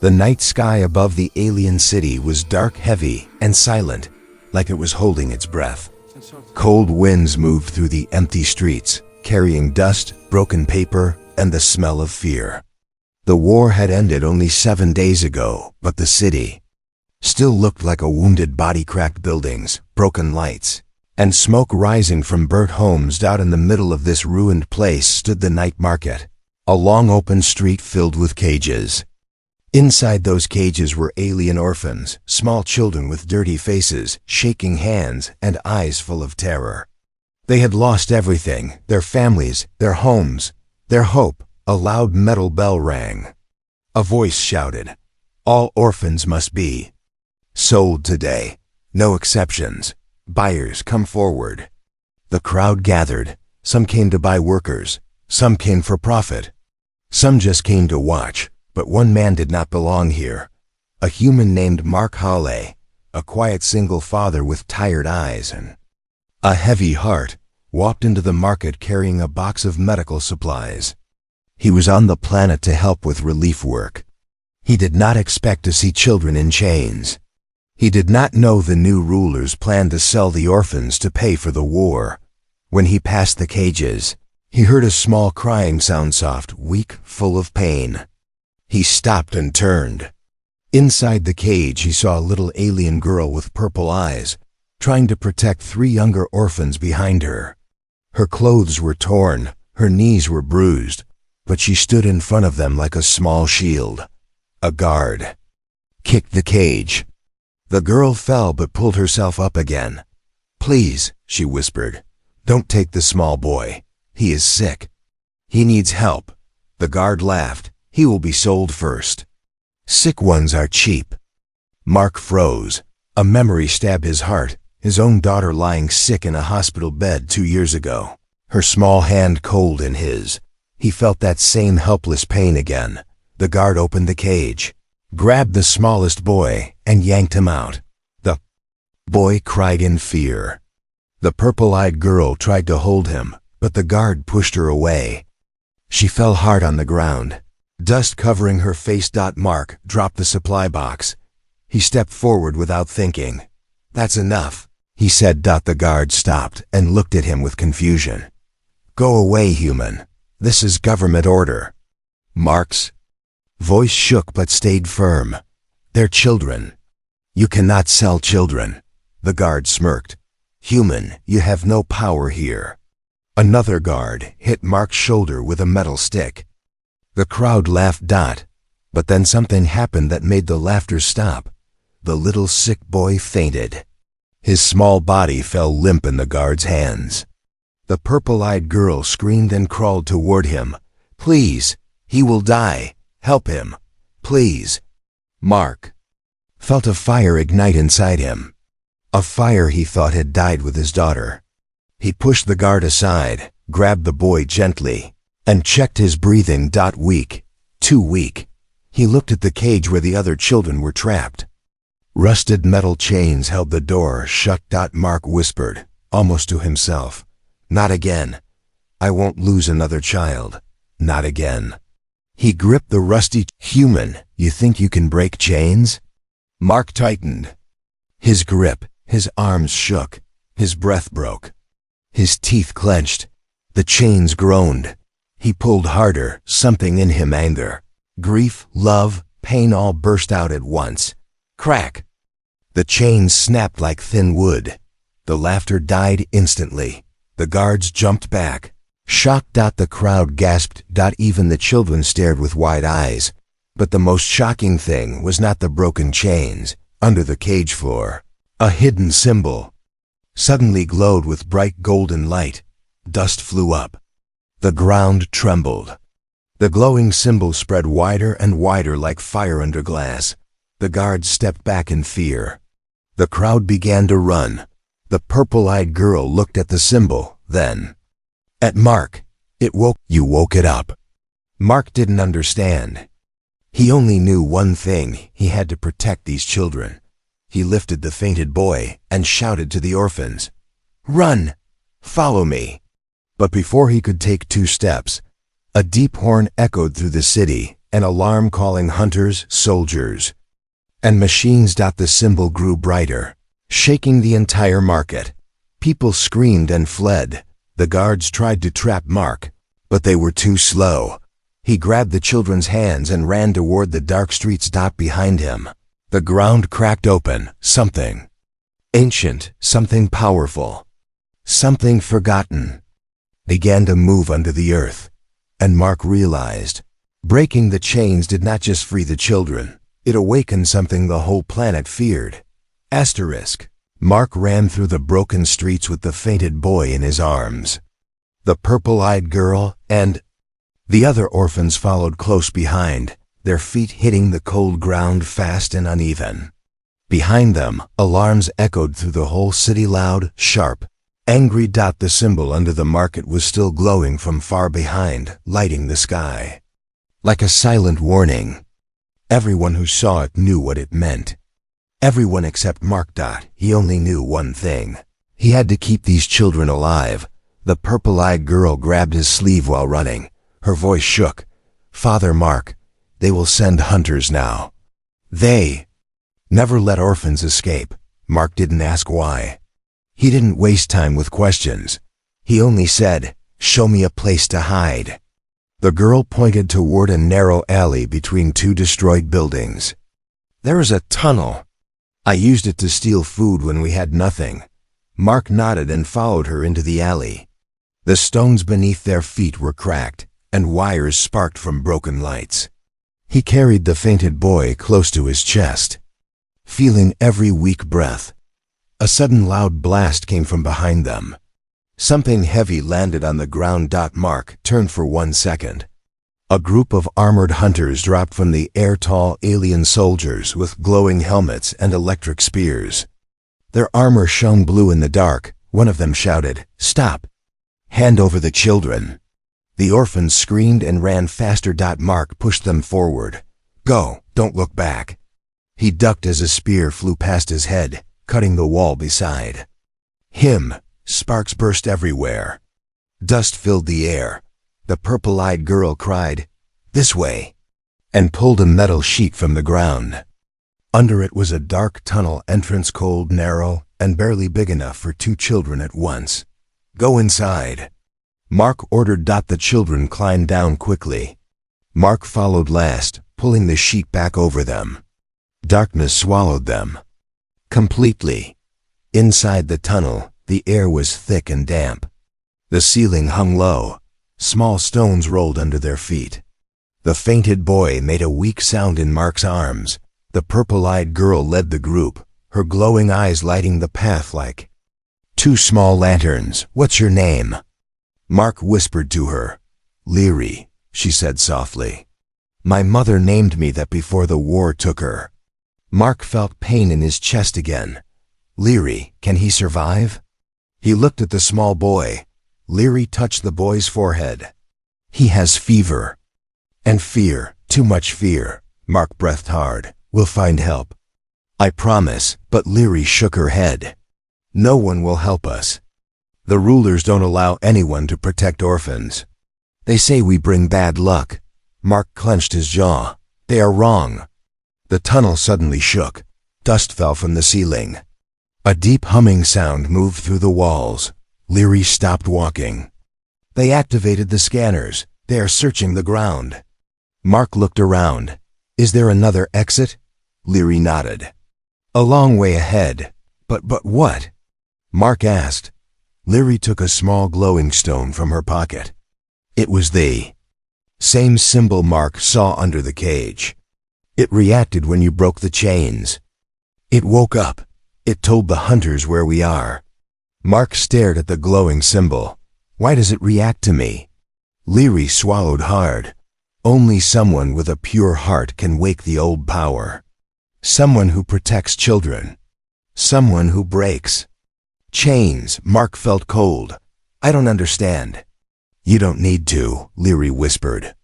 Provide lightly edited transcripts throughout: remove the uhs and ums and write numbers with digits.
The night sky above the alien city was dark, heavy, and silent, like it was holding its breath. Cold winds moved through the empty streets, carrying dust, broken paper, and the smell of fear. The war had ended only 7 days ago, but the city still looked like a wounded body, cracked buildings, broken lights, and smoke rising from burnt homes. Out in the middle of this ruined place stood the night market, a long open street filled with cages. Inside those cages were alien orphans, small children with dirty faces, shaking hands, and eyes full of terror. They had lost everything, their families, their homes, their hope. A loud metal bell rang. A voice shouted, "All orphans must be sold today. No exceptions. Buyers, come forward." The crowd gathered. Some came to buy workers. Some came for profit. Some just came to watch. But one man did not belong here. A human named Mark Hawley, a quiet single father with tired eyes and a heavy heart, walked into the market carrying a box of medical supplies. He was on the planet to help with relief work. He did not expect to see children in chains. He did not know the new rulers planned to sell the orphans to pay for the war. When he passed the cages, he heard a small crying sound, soft, weak, full of pain. He stopped and turned. Inside the cage he saw a little alien girl with purple eyes, trying to protect 3 younger orphans behind her. Her clothes were torn, her knees were bruised, but she stood in front of them like a small shield. A guard kicked the cage. The girl fell but pulled herself up again. "Please," she whispered, "don't take the small boy. He is sick. He needs help." The guard laughed. "He will be sold first. Sick ones are cheap." Mark froze. A memory stabbed his heart, his own daughter lying sick in a hospital bed 2 years ago, her small hand cold in his. He felt that same helpless pain again. The guard opened the cage, grabbed the smallest boy, and yanked him out. The boy cried in fear. The purple-eyed girl tried to hold him, but the guard pushed her away. She fell hard on the ground, dust covering her face. Mark dropped the supply box. He stepped forward without thinking. "That's enough," he said. The guard stopped and looked at him with confusion. "Go away, human. This is government order." Mark's voice shook but stayed firm. "They're children. You cannot sell children." The guard smirked. "Human, you have no power here." Another guard hit Mark's shoulder with a metal stick. The crowd laughed. But then something happened that made the laughter stop. The little sick boy fainted. His small body fell limp in the guard's hands. The purple-eyed girl screamed and crawled toward him. "Please, he will die. Help him. Please." Mark felt a fire ignite inside him. A fire he thought had died with his daughter. He pushed the guard aside, grabbed the boy gently, and checked his breathing. Weak. Too weak. He looked at the cage where the other children were trapped. Rusted metal chains held the door shut. Mark whispered, almost to himself, "Not again. I won't lose another child. Not again." He gripped the rusty human. "You think you can break chains?" Mark tightened his grip. His arms shook. His breath broke. His teeth clenched. The chains groaned. He pulled harder. Something in him, anger, grief, love, pain all burst out at once. Crack! The chains snapped like thin wood. The laughter died instantly. The guards jumped back. Shocked. The crowd gasped. Even the children stared with wide eyes. But the most shocking thing was not the broken chains. Under the cage floor, a hidden symbol suddenly glowed with bright golden light. Dust flew up. The ground trembled. The glowing symbol spread wider and wider like fire under glass. The guards stepped back in fear. The crowd began to run. The purple-eyed girl looked at the symbol, then at Mark. "It woke you. Woke it up." Mark didn't understand. He only knew one thing: he had to protect these children. He lifted the fainted boy and shouted to the orphans, "Run! Follow me!" But before he could take 2 steps, a deep horn echoed through the city. an alarm calling hunters, soldiers, and machines. The symbol grew brighter, shaking the entire market. People screamed and fled. The guards tried to trap Mark, but they were too slow. He grabbed the children's hands and ran toward the dark streets. Behind him, the ground cracked open. Something ancient, something powerful, something forgotten began to move under the earth. And Mark realized, breaking the chains did not just free the children, it awakened something the whole planet feared. Asterisk. Mark ran through the broken streets with the fainted boy in his arms. The purple-eyed girl and the other orphans followed close behind, their feet hitting the cold ground fast and uneven. Behind them, alarms echoed through the whole city, loud, sharp, angry. The symbol under the market was still glowing from far behind, lighting the sky. Like a silent warning. Everyone who saw it knew what it meant. Everyone except Mark. He only knew one thing. He had to keep these children alive. The purple-eyed girl grabbed his sleeve while running. Her voice shook. "Father Mark, they will send hunters now. They never let orphans escape." Mark didn't ask why. He didn't waste time with questions. He only said, "Show me a place to hide." The girl pointed toward a narrow alley between two destroyed buildings. "There is a tunnel. I used it to steal food when we had nothing." Mark nodded and followed her into the alley. The stones beneath their feet were cracked, and wires sparked from broken lights. He carried the fainted boy close to his chest, feeling every weak breath. A sudden loud blast came from behind them. Something heavy landed on the ground. Mark turned for 1 second. A group of armored hunters dropped from the air, tall alien soldiers with glowing helmets and electric spears. Their armor shone blue in the dark. One of them shouted, "Stop! Hand over the children!" The orphans screamed and ran faster. Mark pushed them forward. "Go, don't look back." He ducked as a spear flew past his head, cutting the wall beside him. Sparks burst everywhere. Dust filled the air. The purple-eyed girl cried, "This way," and pulled a metal sheet from the ground. Under it was a dark tunnel entrance, cold, narrow, and barely big enough for 2 children at once. "Go inside," Mark ordered. The children climbed down quickly. Mark followed last, pulling the sheet back over them. Darkness swallowed them completely. Inside the tunnel, the air was thick and damp. The ceiling hung low. Small stones rolled under their feet. The fainted boy made a weak sound in Mark's arms. The purple-eyed girl led the group, her glowing eyes lighting the path like 2 small lanterns. "What's your name?" Mark whispered to her. "Leary," she said softly. "My mother named me that before the war took her." Mark felt pain in his chest again. "Leary, can he survive?" He looked at the small boy. Leary touched the boy's forehead. "He has fever." "And fear, too much fear." Mark breathed hard. "We'll find help." "I promise." But Leary shook her head. "No one will help us. The rulers don't allow anyone to protect orphans. They say we bring bad luck." Mark clenched his jaw. "They are wrong." The tunnel suddenly shook. Dust fell from the ceiling. A deep humming sound moved through the walls. Leary stopped walking. "They activated the scanners. They are searching the ground." Mark looked around. "Is there another exit?" Leary nodded. "A long way ahead." But what?" Mark asked. Leary took a small glowing stone from her pocket. It was the same symbol Mark saw under the cage. It reacted when you broke the chains. It woke up. It told the hunters where we are. Mark stared at the glowing symbol. "Why does it react to me?" Leary swallowed hard. "Only someone with a pure heart can wake the old power. Someone who protects children. Someone who breaks chains." Mark felt cold. "I don't understand." "You don't need to," Leary whispered.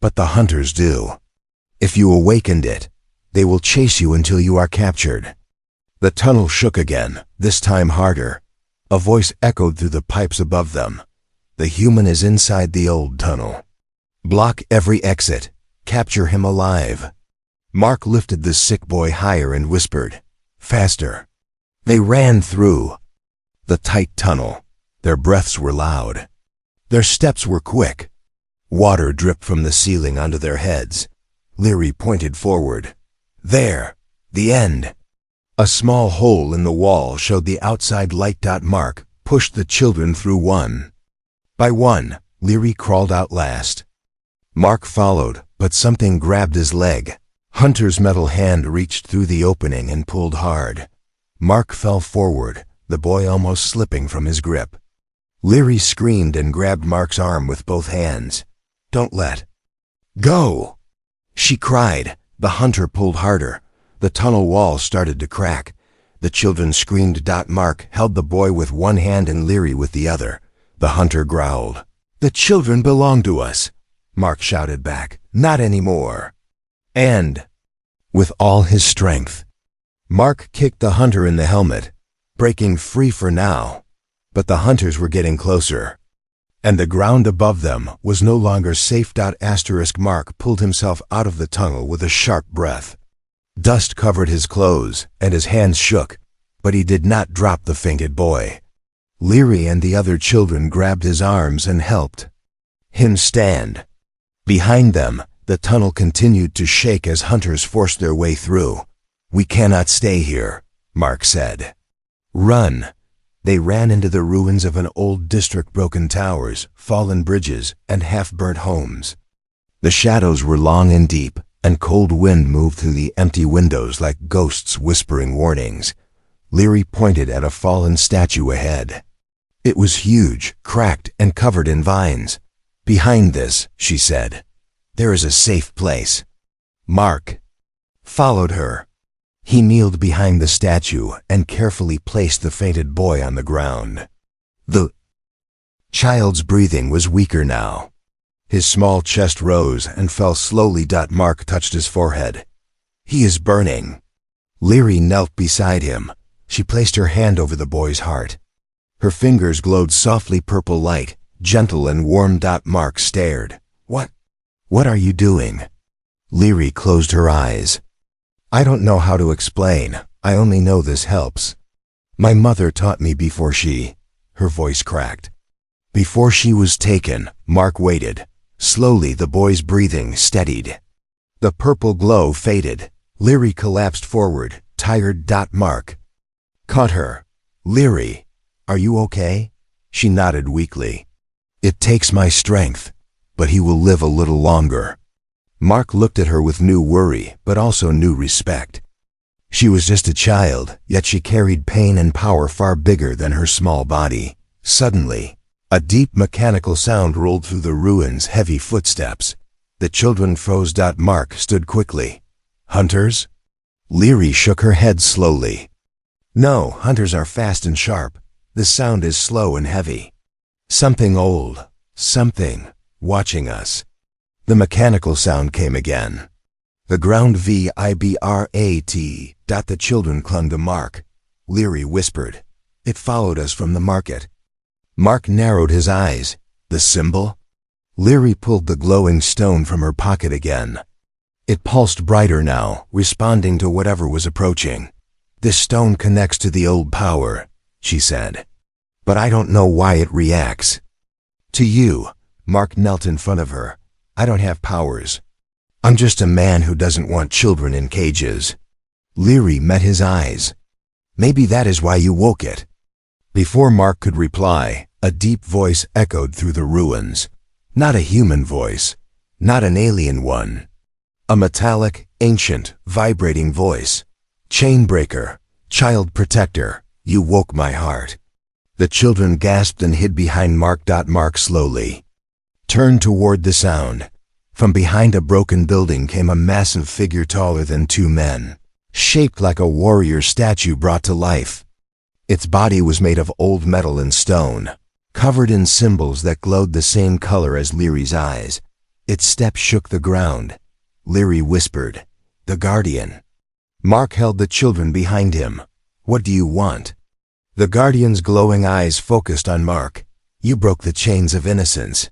"But the hunters do. If you awakened it, they will chase you until you are captured." The tunnel shook again, this time harder. A voice echoed through the pipes above them. "The human is inside the old tunnel. Block every exit. Capture him alive. Mark lifted the sick boy higher and whispered, "Faster." They ran through the tight tunnel. Their breaths were loud. Their steps were quick. Water dripped from the ceiling onto their heads. Leary pointed forward. There, the end. A small hole in the wall showed the outside light. Mark pushed the children through one by one. Leary crawled out last. Mark followed, but something grabbed his leg. Hunter's metal hand reached through the opening and pulled hard. Mark fell forward, the boy almost slipping from his grip. Leary screamed and grabbed Mark's arm with both hands. "Don't let go!" she cried. The hunter pulled harder. The tunnel wall started to crack. The children screamed. Mark held the boy with one hand and Leary with the other. The hunter growled. "The children belong to us," Mark shouted back. "Not anymore." And, with all his strength, Mark kicked the hunter in the helmet, breaking free for now. But the hunters were getting closer, and the ground above them was no longer safe. Mark pulled himself out of the tunnel with a sharp breath. Dust covered his clothes, and his hands shook, but he did not drop the fainted boy. Leary and the other children grabbed his arms and helped him stand. Behind them, the tunnel continued to shake as hunters forced their way through. "We cannot stay here," Mark said. "Run." They ran into the ruins of an old district, broken towers, fallen bridges, and half-burnt homes. The shadows were long and deep, and cold wind moved through the empty windows like ghosts whispering warnings. Leary pointed at a fallen statue ahead. It was huge, cracked, and covered in vines. "Behind this," she said, "there is a safe place." Mark followed her. He kneeled behind the statue and carefully placed the fainted boy on the ground. The child's breathing was weaker now. His small chest rose and fell slowly. Mark touched his forehead. "He is burning." Leary knelt beside him. She placed her hand over the boy's heart. Her fingers glowed softly purple light, gentle and warm. Mark stared. What are you doing?" Leary closed her eyes. "I don't know how to explain. I only know this helps. My mother taught me before she..." Her voice cracked. "Before she was taken." Mark waited. Slowly the boy's breathing steadied. The purple glow faded. Leary collapsed forward, tired. Mark caught her. "Leary, are you okay?" She nodded weakly. "It takes my strength, but he will live a little longer." Mark looked at her with new worry, but also new respect. She was just a child, yet she carried pain and power far bigger than her small body. Suddenly, a deep mechanical sound rolled through the ruins, heavy footsteps. The children froze. Mark stood quickly. "Hunters?" Leary shook her head slowly. "No, hunters are fast and sharp. The sound is slow and heavy. Something old, something, watching us." The mechanical sound came again. "The ground vibrat." The children clung to Mark. Leary whispered, "It followed us from the market." Mark narrowed his eyes. "The symbol?" Leary pulled the glowing stone from her pocket again. It pulsed brighter now, responding to whatever was approaching. "This stone connects to the old power," she said. "But I don't know why it reacts." "To you." Mark knelt in front of her. "I don't have powers. I'm just a man who doesn't want children in cages." Leary met his eyes. "Maybe that is why you woke it." Before Mark could reply, a deep voice echoed through the ruins. Not a human voice, not an alien one. A metallic, ancient, vibrating voice. "Chainbreaker, child protector, you woke my heart." The children gasped and hid behind Mark. Mark slowly turned toward the sound. From behind a broken building came a massive figure taller than two men, shaped like a warrior statue brought to life. Its body was made of old metal and stone, covered in symbols that glowed the same color as Leary's eyes. Its steps shook the ground. Leary whispered, "The Guardian." Mark held the children behind him. "What do you want?" The Guardian's glowing eyes focused on Mark. "You broke the chains of innocence.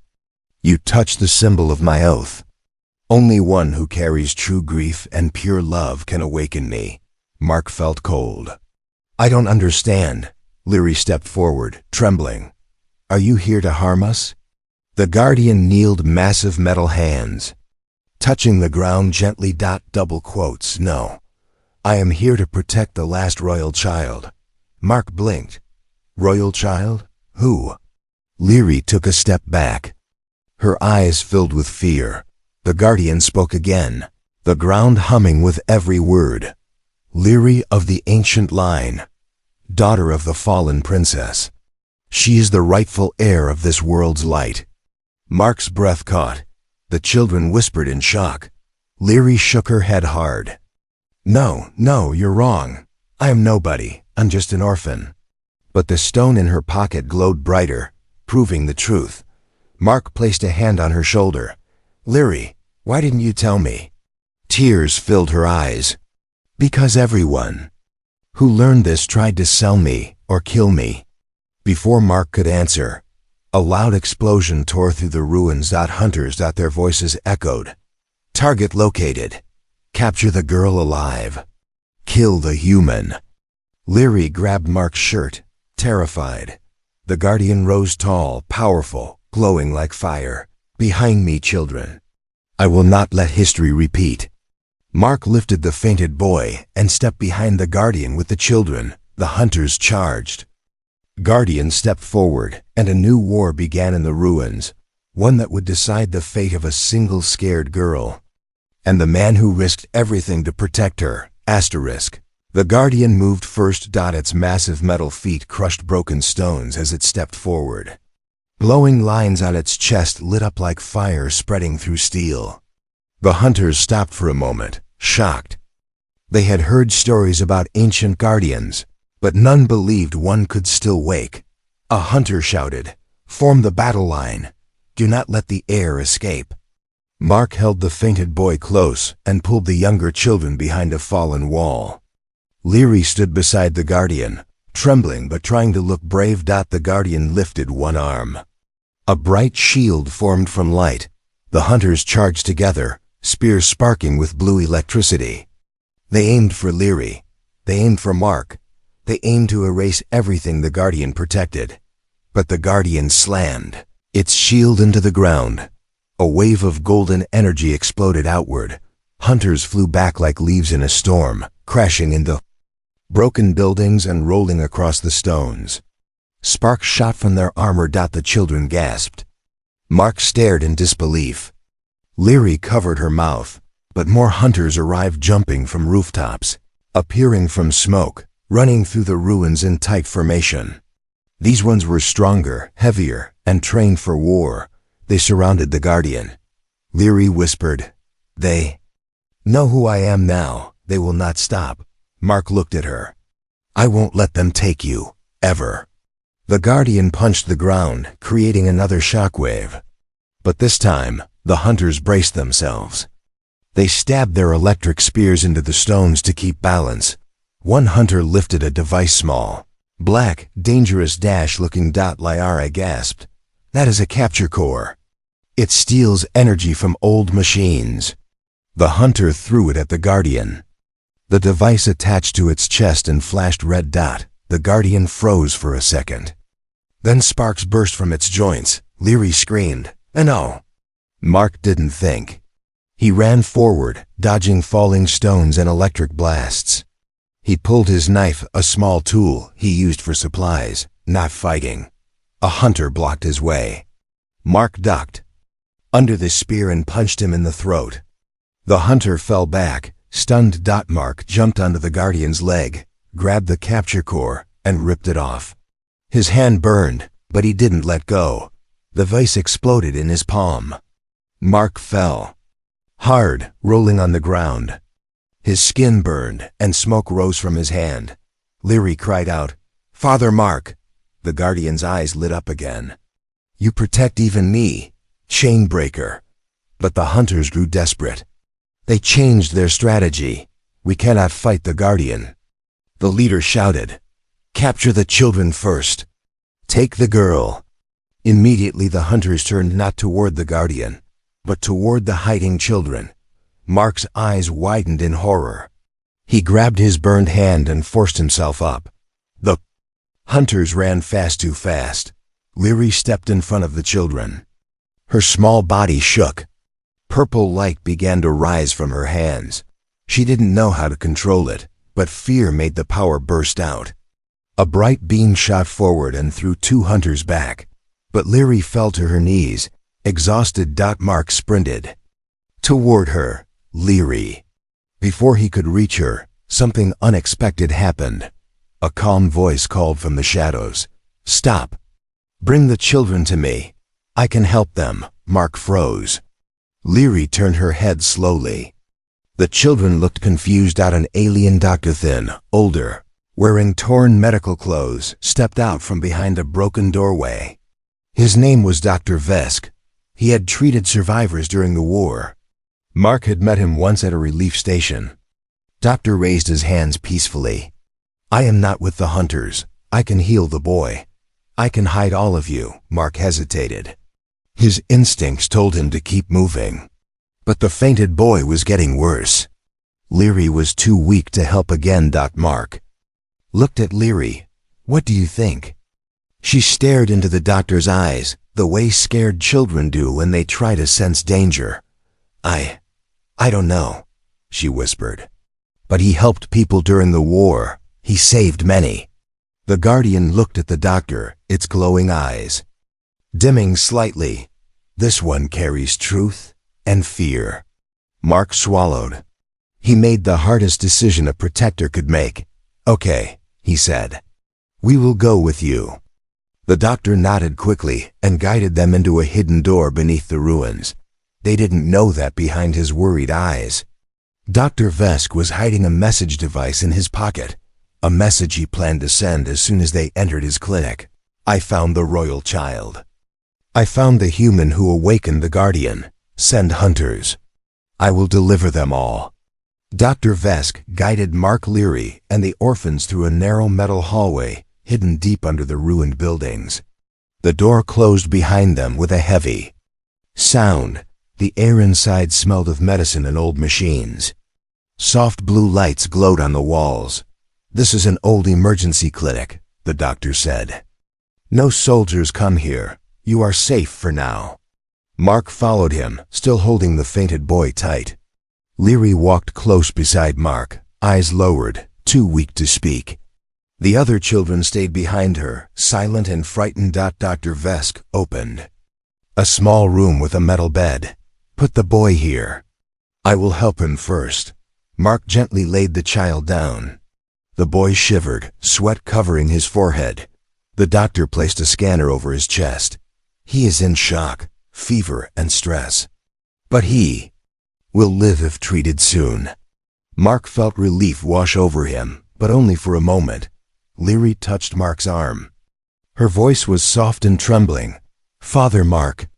You touched the symbol of my oath. Only one who carries true grief and pure love can awaken me. Mark felt cold. I don't understand. Leary stepped forward, trembling. Are you here to harm us? The guardian kneeled, massive metal hands touching the ground gently. Double quotes. No. I am here to protect the last royal child. Mark blinked. Royal child? Who? Leary took a step back. Her eyes filled with fear. The guardian spoke again, the ground humming with every word. Leary of the ancient line, daughter of the fallen princess. She is the rightful heir of this world's light. Mark's breath caught. The children whispered in shock. Leary shook her head hard. No, you're wrong. I am nobody. I'm just an orphan. But the stone in her pocket glowed brighter, proving the truth. Mark placed a hand on her shoulder. Leary, why didn't you tell me? Tears filled her eyes. Because everyone who learned this tried to sell me or kill me. Before Mark could answer, a loud explosion tore through the ruins. Hunters. Their voices echoed. Target located. Capture the girl alive. Kill the human. Leary grabbed Mark's shirt, terrified. The guardian rose tall, powerful, glowing like fire. Behind me, children. I will not let history repeat. Mark lifted the fainted boy and stepped behind the guardian with the children. The hunters charged. Guardian stepped forward, and a new war began in the ruins, one that would decide the fate of a single scared girl. And the man who risked everything to protect her. Asterisk. The guardian moved first. Its massive metal feet crushed broken stones as it stepped forward. Glowing lines on its chest lit up like fire spreading through steel. The hunters stopped for a moment, shocked. They had heard stories about ancient guardians, but none believed one could still wake. A hunter shouted, "Form the battle line. Do not let the air escape." Mark held the fainted boy close and pulled the younger children behind a fallen wall. Leary stood beside the guardian, trembling but trying to look brave. The guardian lifted one arm. A bright shield formed from light. The hunters charged together, spears sparking with blue electricity. They aimed for Leary. They aimed for Mark. They aimed to erase everything the guardian protected. But the guardian slammed its shield into the ground. A wave of golden energy exploded outward. Hunters flew back like leaves in a storm, crashing into broken buildings and rolling across the stones. Sparks shot from their armor. The children gasped. Mark stared in disbelief. Leary covered her mouth, but more hunters arrived, jumping from rooftops, appearing from smoke, running through the ruins in tight formation. These ones were stronger, heavier, and trained for war. They surrounded the guardian. Leary whispered, "They know who I am now. They will not stop." Mark looked at her. "I won't let them take you, ever." The guardian punched the ground, creating another shockwave. But this time, the hunters braced themselves. They stabbed their electric spears into the stones to keep balance. One hunter lifted a device small, black, dangerous looking. Lyra gasped. "That is a capture core. It steals energy from old machines." The hunter threw it at the guardian. The device attached to its chest and flashed red. The guardian froze for a second. Then sparks burst from its joints. Leary screamed, "No!" Mark didn't think. He ran forward, dodging falling stones and electric blasts. He pulled his knife, a small tool he used for supplies, not fighting. A hunter blocked his way. Mark ducked under the spear and punched him in the throat. The hunter fell back, stunned. Mark jumped onto the guardian's leg, grabbed the capture core, and ripped it off. His hand burned, but he didn't let go. The vise exploded in his palm. Mark fell, hard, rolling on the ground. His skin burned, and smoke rose from his hand. Leary cried out, "Father Mark!" The guardian's eyes lit up again. "You protect even me, chain breaker." But the hunters grew desperate. They changed their strategy. "We cannot fight the guardian." The leader shouted, "Capture the children first. Take the girl." Immediately the hunters turned not toward the guardian, but toward the hiding children. Mark's eyes widened in horror. He grabbed his burned hand and forced himself up. The hunters ran too fast. Leary stepped in front of the children. Her small body shook. Purple light began to rise from her hands. She didn't know how to control it, but fear made the power burst out. A bright beam shot forward and threw 2 hunters back, but Leary fell to her knees, exhausted. Mark sprinted toward her. Leary. Before he could reach her, something unexpected happened. A calm voice called from the shadows. "Stop. Bring the children to me. I can help them." Mark froze. Leary turned her head slowly. The children looked confused. An alien doctor, thin, older, wearing torn medical clothes, stepped out from behind a broken doorway. His name was Dr. Vesk. He had treated survivors during the war. Mark had met him once at a relief station. Doctor raised his hands peacefully. "I am not with the hunters. I can heal the boy. I can hide all of you." Mark hesitated. His instincts told him to keep moving. But the fainted boy was getting worse. Leary was too weak to help again. Mark looked at Leary. "What do you think?" She stared into the doctor's eyes, the way scared children do when they try to sense danger. I don't know," she whispered. "But he helped people during the war. He saved many." The guardian looked at the doctor, its glowing eyes dimming slightly. "This one carries truth and fear." Mark swallowed. He made the hardest decision a protector could make. "Okay," he said. "We will go with you." The doctor nodded quickly and guided them into a hidden door beneath the ruins. They didn't know that behind his worried eyes, Dr. Vesk was hiding a message device in his pocket, a message he planned to send as soon as they entered his clinic. "I found the royal child. I found the human who awakened the guardian. Send hunters. I will deliver them all." Dr. Vesk guided Mark, Leary, and the orphans through a narrow metal hallway hidden deep under the ruined buildings. The door closed behind them with a heavy sound. The air inside smelled of medicine and old machines. Soft blue lights glowed on the walls. "This is an old emergency clinic," the doctor said. "No soldiers come here. You are safe for now." Mark followed him, still holding the fainted boy tight. Leary walked close beside Mark, eyes lowered, too weak to speak. The other children stayed behind her, silent and frightened. Dr. Vesk opened a small room with a metal bed. "Put the boy here. I will help him first." Mark gently laid the child down. The boy shivered, sweat covering his forehead. The doctor placed a scanner over his chest. "He is in shock, fever, and stress. But he will live if treated soon." Mark felt relief wash over him, but only for a moment. Leary touched Mark's arm. Her voice was soft and trembling. "Father Mark,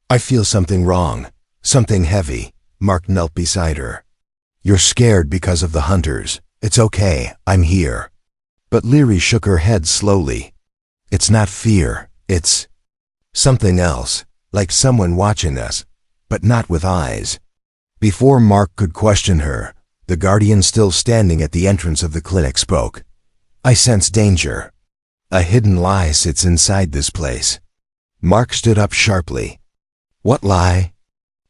I feel something wrong. Something heavy." Mark knelt beside her. "You're scared because of the hunters. It's okay, I'm here." But Leary shook her head slowly. "It's not fear, it's something else, like someone watching us, but not with eyes." Before Mark could question her, the guardian still standing at the entrance of the clinic spoke. "I sense danger. A hidden lie sits inside this place." Mark stood up sharply. "What lie?"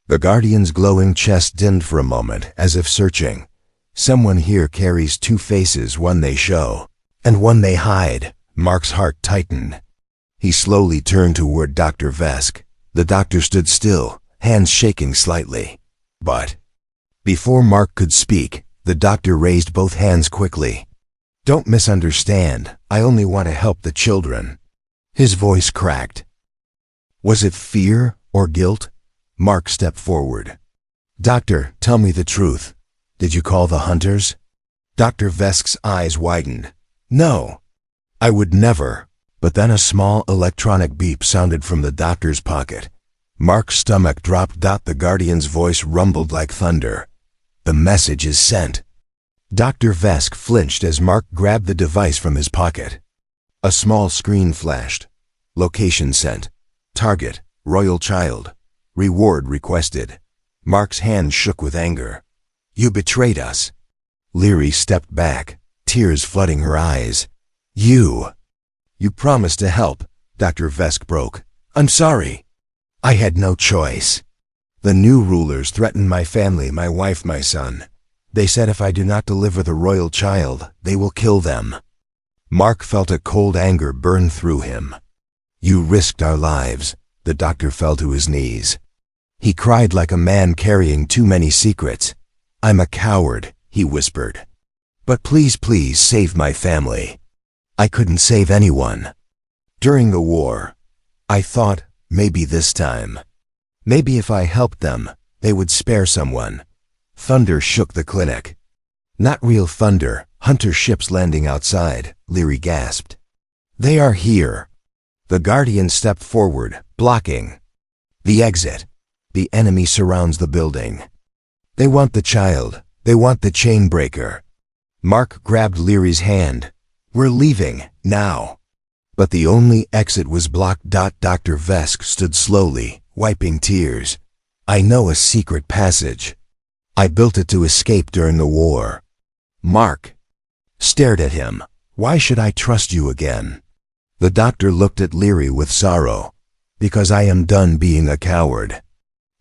The guardian's glowing chest dimmed for a moment, as if searching. "Someone here carries 2 faces, one they show, and one they hide." Mark's heart tightened. He slowly turned toward Dr. Vesk. The doctor stood still, hands shaking slightly. But before Mark could speak, the doctor raised both hands quickly. "Don't misunderstand, I only want to help the children." His voice cracked. Was it fear or guilt? Mark stepped forward. "Doctor, tell me the truth. Did you call the hunters?" Dr. Vesk's eyes widened. "No, I would never." But then a small electronic beep sounded from the doctor's pocket. Mark's stomach dropped. The guardian's voice rumbled like thunder. "The message is sent." Dr. Vesk flinched as Mark grabbed the device from his pocket. A small screen flashed. "Location sent. Target, royal child. Reward requested. Mark's hand shook with anger. You betrayed us. Leary stepped back, tears flooding her eyes. You promised to help, Dr. Vesk broke. I'm sorry. I had no choice. The new rulers threatened my family, my wife, my son. They said if I do not deliver the royal child, they will kill them. Mark felt a cold anger burn through him. You risked our lives. The doctor fell to his knees. He cried like a man carrying too many secrets. I'm a coward, he whispered. But please, please save my family. I couldn't save anyone. During the war, I thought, maybe this time. Maybe if I helped them, they would spare someone. Thunder shook the clinic. Not real thunder, hunter ships landing outside, Leary gasped. They are here. The Guardian stepped forward, blocking the exit. The enemy surrounds the building. They want the child. They want the chain breaker. Mark grabbed Leary's hand. We're leaving, now. But the only exit was blocked. Dr. Vesk stood slowly, wiping tears. I know a secret passage. I built it to escape during the war. Mark stared at him. Why should I trust you again? The doctor looked at Leary with sorrow. Because I am done being a coward.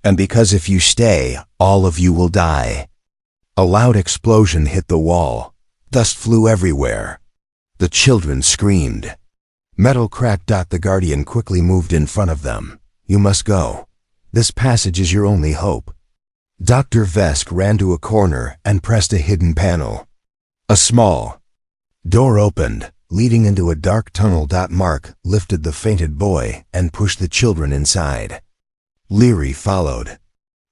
And because if you stay, all of you will die. A loud explosion hit the wall. Dust flew everywhere. The children screamed. Metal cracked. The Guardian quickly moved in front of them. You must go. This passage is your only hope. Dr. Vesk ran to a corner and pressed a hidden panel. A small door opened, leading into a dark tunnel. Mark lifted the fainted boy and pushed the children inside. Leary followed.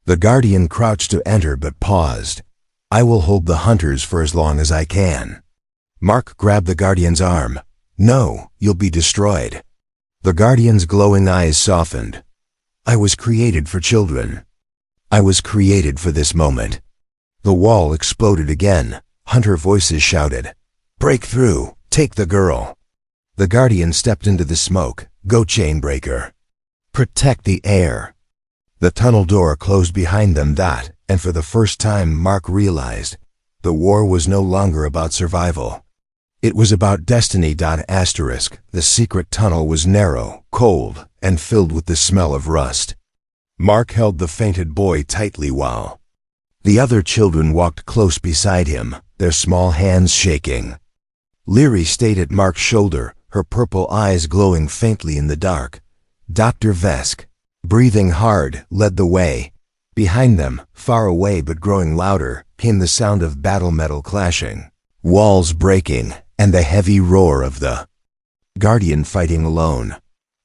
The Guardian crouched to enter but paused. I will hold the hunters for as long as I can. Mark grabbed the Guardian's arm. No, you'll be destroyed. The Guardian's glowing eyes softened. I was created for children. I was created for this moment. The wall exploded again. Hunter voices shouted. Break through. Take the girl. The Guardian stepped into the smoke. Go, Chainbreaker. Protect the air. The tunnel door closed behind them. And for the first time Mark realized the war was no longer about survival. It was about destiny. The secret tunnel was narrow, cold, and filled with the smell of rust. Mark held the fainted boy tightly while the other children walked close beside him, their small hands shaking. Leary stayed at Mark's shoulder, her purple eyes glowing faintly in the dark. Dr. Vesk, breathing hard, led the way. Behind them, far away but growing louder, came the sound of battle metal clashing, walls breaking, and the heavy roar of the Guardian fighting alone.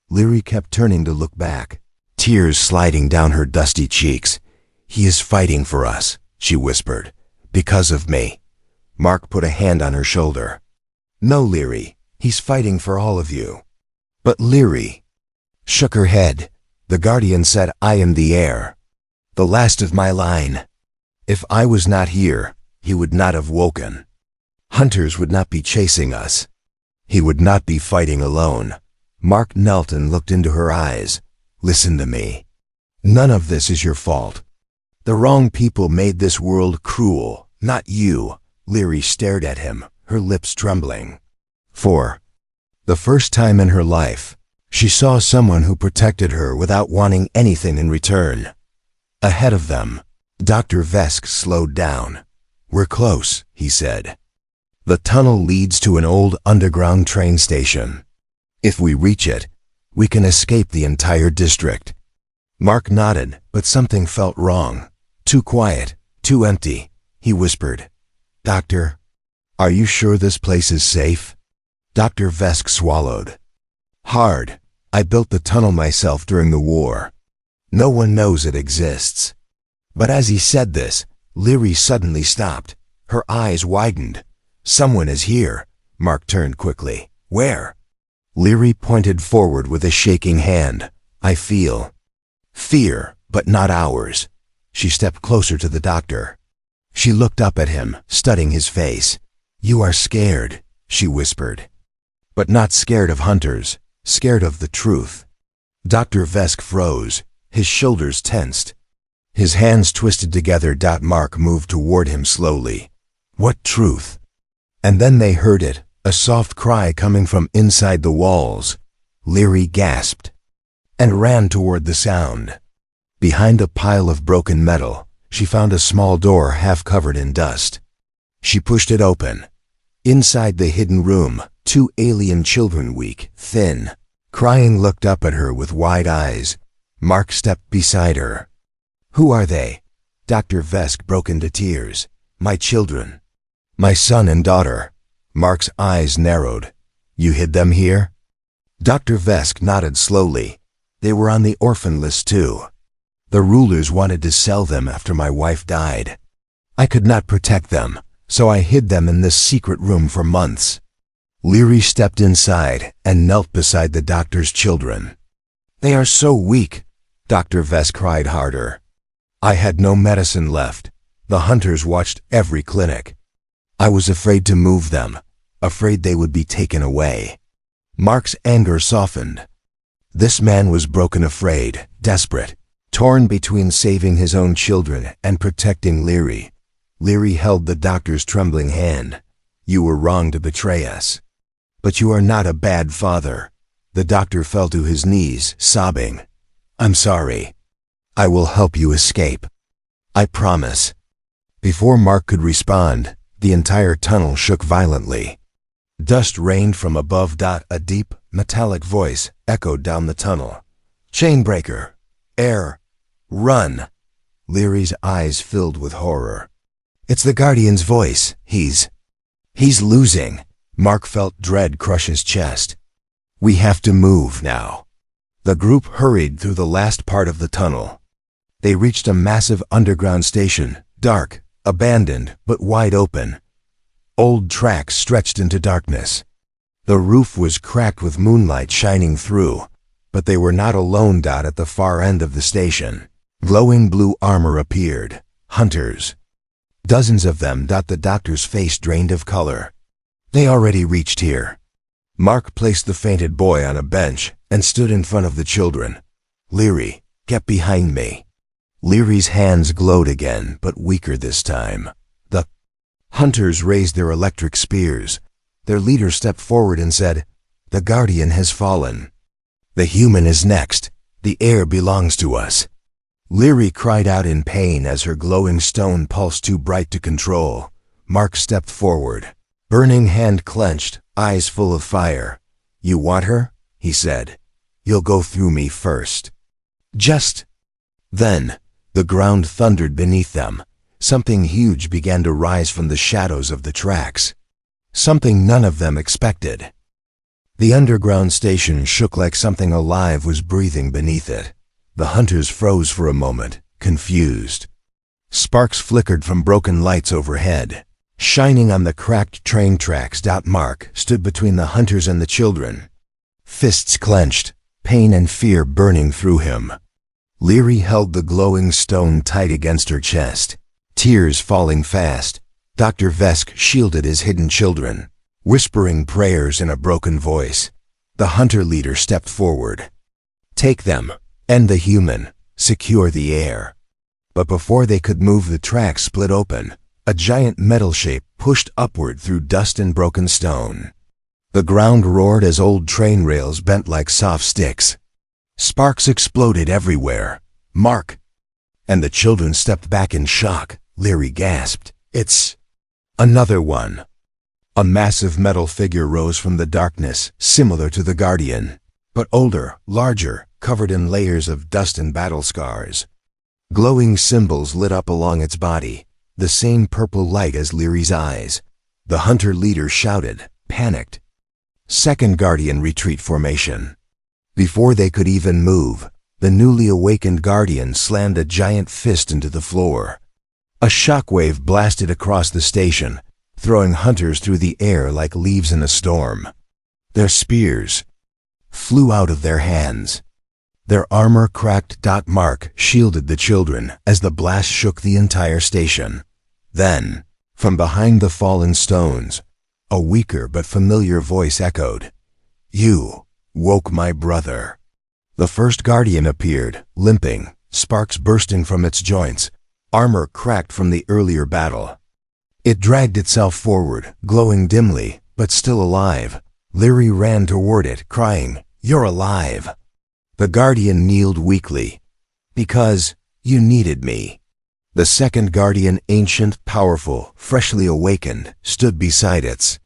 Leary kept turning to look back, tears sliding down her dusty cheeks. He is fighting for us, she whispered. Because of me. Mark put a hand on her shoulder. No, Leary, he's fighting for all of you. But Leary shook her head. The Guardian said, I am the heir. The last of my line. If I was not here, he would not have woken. Hunters would not be chasing us. He would not be fighting alone. Mark knelt and looked into her eyes. Listen to me. None of this is your fault. The wrong people made this world cruel, not you. Leary stared at him, her lips trembling. For the first time in her life, she saw someone who protected her without wanting anything in return. Ahead of them, Dr. Vesk slowed down. We're close, he said. The tunnel leads to an old underground train station. If we reach it, we can escape the entire district. Mark nodded, but something felt wrong. Too quiet, too empty. He whispered, Doctor, are you sure this place is safe? Dr. Vesk swallowed hard. I built the tunnel myself during the war. No one knows it exists. But as he said this, Leary suddenly stopped. Her eyes widened. Someone is here. Mark turned quickly. Where? Leary pointed forward with a shaking hand. I feel fear, but not ours. She stepped closer to the doctor. She looked up at him, studying his face. You are scared, she whispered. But not scared of hunters, scared of the truth. Dr. Vesk froze. His shoulders tensed. His hands twisted together. Mark moved toward him slowly. What truth? And then they heard it, a soft cry coming from inside the walls. Leary gasped and ran toward the sound. Behind a pile of broken metal, she found a small door half covered in dust. She pushed it open. Inside the hidden room, two alien children, weak, thin, crying, looked up at her with wide eyes. Mark stepped beside her. Who are they? Dr. Vesk broke into tears. My children. My son and daughter. Mark's eyes narrowed. You hid them here? Dr. Vesk nodded slowly. They were on the orphan list too. The rulers wanted to sell them after my wife died. I could not protect them, so I hid them in this secret room for months. Leary stepped inside and knelt beside the doctor's children. They are so weak, Dr. Vesk cried harder. I had no medicine left. The hunters watched every clinic. I was afraid to move them, afraid they would be taken away. Mark's anger softened. This man was broken, afraid, desperate, torn between saving his own children and protecting Leary. Leary held the doctor's trembling hand. You were wrong to betray us. But you are not a bad father. The doctor fell to his knees, sobbing. I'm sorry. I will help you escape. I promise. Before Mark could respond, the entire tunnel shook violently. Dust rained from above. A deep, metallic voice echoed down the tunnel. Chainbreaker! Air! Run! Leary's eyes filled with horror. It's the Guardian's voice. He's losing. Mark felt dread crush his chest. We have to move now. The group hurried through the last part of the tunnel. They reached a massive underground station, dark, abandoned, but wide open. Old tracks stretched into darkness. The roof was cracked with moonlight shining through, but they were not alone. At the far end of the station, glowing blue armor appeared. Hunters. Dozens of them. The doctor's face drained of color. They already reached here. Mark placed the fainted boy on a bench and stood in front of the children. Leary, get behind me. Leary's hands glowed again, but weaker this time. The hunters raised their electric spears. Their leader stepped forward and said, The Guardian has fallen. The human is next. The air belongs to us. Leary cried out in pain as her glowing stone pulsed too bright to control. Mark stepped forward, burning hand clenched, eyes full of fire. You want her? He said. You'll go through me first. Just then, the ground thundered beneath them. Something huge began to rise from the shadows of the tracks. Something none of them expected. The underground station shook like something alive was breathing beneath it. The hunters froze for a moment, confused. Sparks flickered from broken lights overhead, shining on the cracked train tracks. Mark stood between the hunters and the children, fists clenched, pain and fear burning through him. Leary held the glowing stone tight against her chest, tears falling fast. Dr. Vesk shielded his hidden children, whispering prayers in a broken voice. The hunter leader stepped forward. Take them, end the human, secure the air. But before they could move, the tracks split open. A giant metal shape pushed upward through dust and broken stone. The ground roared as old train rails bent like soft sticks. Sparks exploded everywhere. Mark and the children stepped back in shock. Leary gasped. It's another one. A massive metal figure rose from the darkness, similar to the Guardian, but older, larger, covered in layers of dust and battle scars. Glowing symbols lit up along its body, the same purple light as Leary's eyes. The hunter leader shouted, panicked. Second Guardian retreat formation. Before they could even move, the newly awakened Guardian slammed a giant fist into the floor. A shockwave blasted across the station, throwing hunters through the air like leaves in a storm. Their spears flew out of their hands. Their armor cracked. Mark shielded the children as the blast shook the entire station. Then, from behind the fallen stones, a weaker but familiar voice echoed. You woke my brother. The first guardian appeared, limping, sparks bursting from its joints, armor cracked from the earlier battle. It dragged itself forward, glowing dimly, but still alive. Leary ran toward it, crying, "You're alive!" The guardian kneeled weakly. "Because you needed me." The second guardian, ancient, powerful, freshly awakened, stood beside its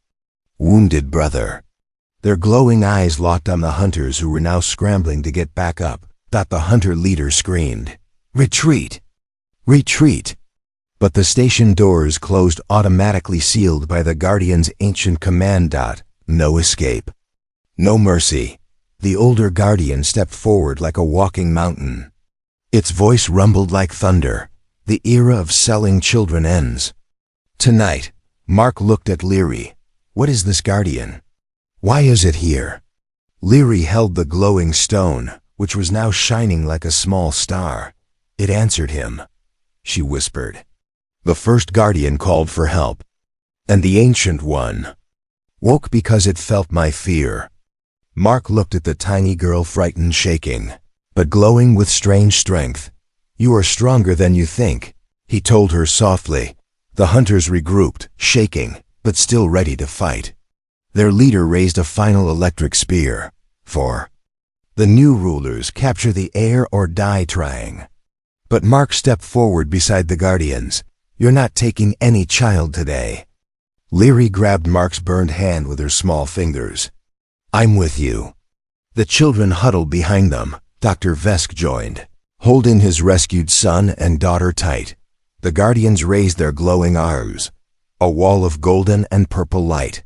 wounded brother. Their glowing eyes locked on the hunters who were now scrambling to get back up. The hunter leader screamed, "Retreat! Retreat!" But the station doors closed, automatically sealed by the guardian's ancient command. No escape. No mercy. The older guardian stepped forward like a walking mountain. Its voice rumbled like thunder. "The era of selling children ends. Tonight." Mark looked at Leary. "What is this guardian? Why is it here?" Leary held the glowing stone, which was now shining like a small star. "It answered him," she whispered. The first guardian called for help, and the ancient one woke because it felt my fear. Mark looked at the tiny girl, frightened, shaking, but glowing with strange strength. "You are stronger than you think," he told her softly. The hunters regrouped, shaking, but still ready to fight. Their leader raised a final electric spear. For the new rulers, capture the heir or die trying. But Mark stepped forward beside the guardians. "You're not taking any child today." Leary grabbed Mark's burned hand with her small fingers. "I'm with you." The children huddled behind them. Dr. Vesk joined, holding his rescued son and daughter tight. The guardians raised their glowing arms. A wall of golden and purple light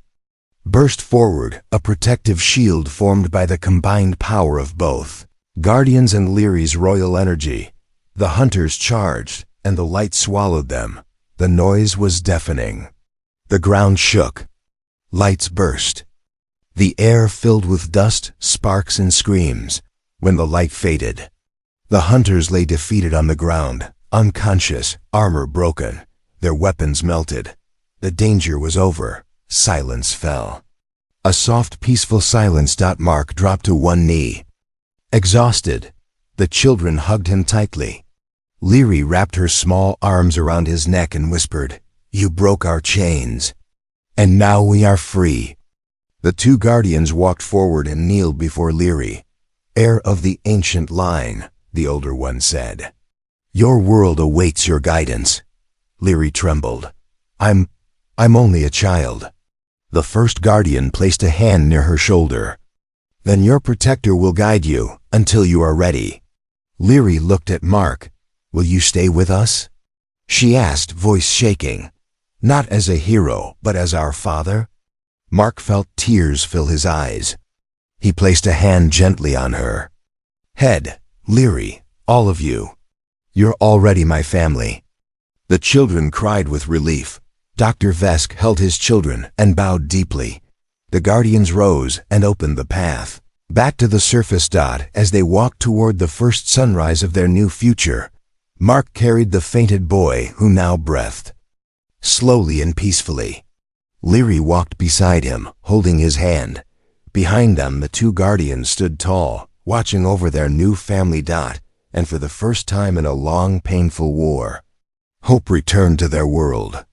burst forward, a protective shield formed by the combined power of both guardians and Leary's royal energy. The hunters charged, and the light swallowed them. The noise was deafening. The ground shook. Lights burst. The air filled with dust, sparks, and screams. When the light faded, the hunters lay defeated on the ground, unconscious, armor broken, their weapons melted. The danger was over. Silence fell. A soft, peaceful silence. Mark dropped to one knee. Exhausted, the children hugged him tightly. Leary wrapped her small arms around his neck and whispered, "You broke our chains, and now we are free." The two guardians walked forward and kneeled before Leary. "Heir of the ancient line," the older one said. "Your world awaits your guidance." Leary trembled. I'm only a child." The first guardian placed a hand near her shoulder. "Then your protector will guide you until you are ready." Leary looked at Mark. "Will you stay with us?" she asked, voice shaking. "Not as a hero, but as our father?" Mark felt tears fill his eyes. He placed a hand gently on her head. "Leary, all of you. You're already my family." The children cried with relief. Dr. Vesk held his children and bowed deeply. The guardians rose and opened the path back to the surface. As they walked toward the first sunrise of their new future, Mark carried the fainted boy, who now breathed slowly and peacefully. Leary walked beside him, holding his hand. Behind them, the two guardians stood tall, watching over their new family. And for the first time in a long, painful war, hope returned to their world.